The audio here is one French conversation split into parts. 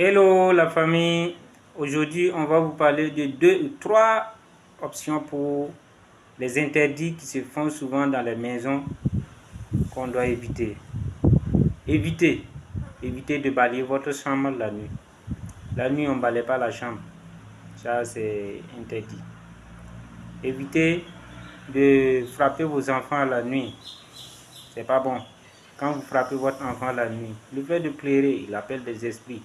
Hello la famille, aujourd'hui on va vous parler de 2 ou 3 options pour les interdits qui se font souvent dans les maisons qu'on doit éviter. Évitez de balayer votre chambre la nuit. La nuit on ne balaye pas la chambre, ça c'est interdit. Évitez de frapper vos enfants la nuit, c'est pas bon. Quand vous frappez votre enfant la nuit, le fait de pleurer, il appelle des esprits.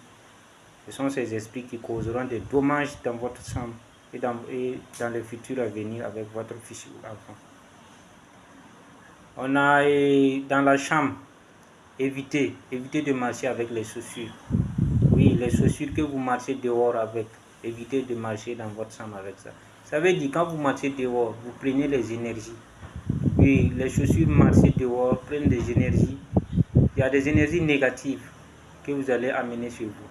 Ce sont ces esprits qui causeront des dommages dans votre chambre et dans le futur à venir avec votre fils ou enfant. On a dans la chambre, évitez de marcher avec les chaussures. Oui, les chaussures que vous marchez dehors avec, évitez de marcher dans votre chambre avec ça. Ça veut dire quand vous marchez dehors, vous prenez les énergies. Oui, les chaussures marcher dehors prennent des énergies. Il y a des énergies négatives que vous allez amener sur vous.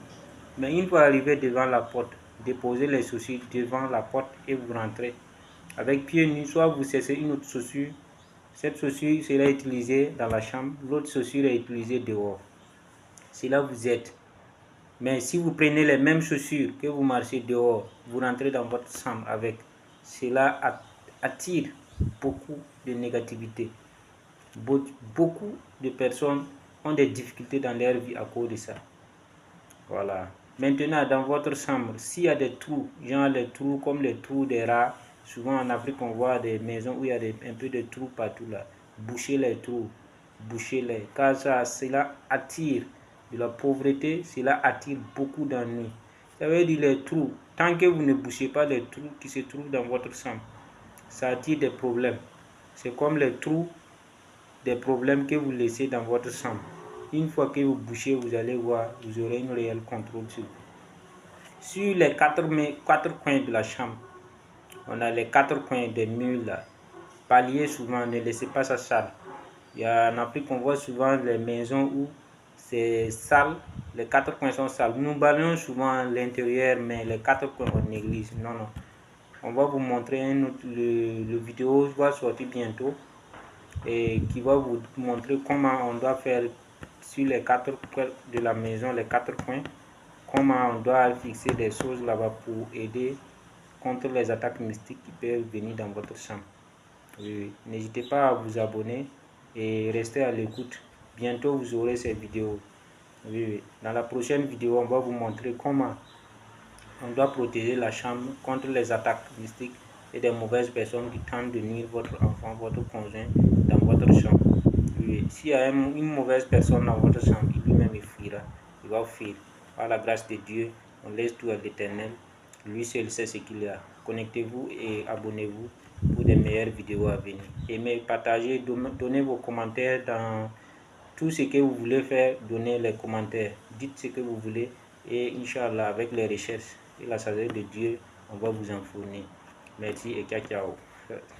Mais une fois arrivé devant la porte, déposez les chaussures devant la porte et vous rentrez. Avec pieds nus, soit vous cessez une autre chaussure. Cette chaussure sera utilisée dans la chambre, l'autre chaussure est utilisée dehors. C'est là vous êtes. Mais si vous prenez les mêmes chaussures que vous marchez dehors, vous rentrez dans votre chambre avec, cela attire beaucoup de négativité. Beaucoup de personnes ont des difficultés dans leur vie à cause de ça. Voilà. Maintenant, dans votre chambre, s'il y a des trous, genre les trous comme les trous des rats, souvent en Afrique, on voit des maisons où il y a un peu de trous partout là. Bouchez les trous, bouchez-les, car cela attire de la pauvreté, cela attire beaucoup d'ennuis. Ça veut dire les trous, tant que vous ne bouchez pas les trous qui se trouvent dans votre chambre, ça attire des problèmes. C'est comme les trous des problèmes que vous laissez dans votre chambre. Une fois que vous bouchez, vous allez voir, vous aurez une réelle contrôle sur vous. Sur les quatre coins de la chambre, on a les 4 coins des murs là. Balayez souvent, ne laissez pas ça sale. En Afrique, on voit souvent les maisons où c'est sale, les 4 coins sont sales. Nous balayons souvent l'intérieur, mais les 4 coins on néglige. Non. On va vous montrer le vidéo va sortir bientôt et qui va vous montrer comment on doit faire sur les 4 coins de la maison, les 4 coins, comment on doit fixer des choses là-bas pour aider contre les attaques mystiques qui peuvent venir dans votre chambre. Oui. N'hésitez pas à vous abonner et restez à l'écoute. Bientôt vous aurez ces vidéos. Oui. Dans la prochaine vidéo, on va vous montrer comment on doit protéger la chambre contre les attaques mystiques et des mauvaises personnes qui tentent de nuire votre enfant, votre conjoint dans votre chambre. Oui. S'il y a une mauvaise personne dans votre chambre, lui-même il fuira, il va fuir. Par la grâce de Dieu, on laisse tout à l'Éternel. Lui seul sait ce qu'il y a. Connectez-vous et abonnez-vous pour des meilleures vidéos à venir. Aimez, partagez, donnez vos commentaires dans tout ce que vous voulez faire. Donnez les commentaires. Dites ce que vous voulez et Inch'Allah, avec les recherches et la sagesse de Dieu, on va vous en fournir. Merci et ciao.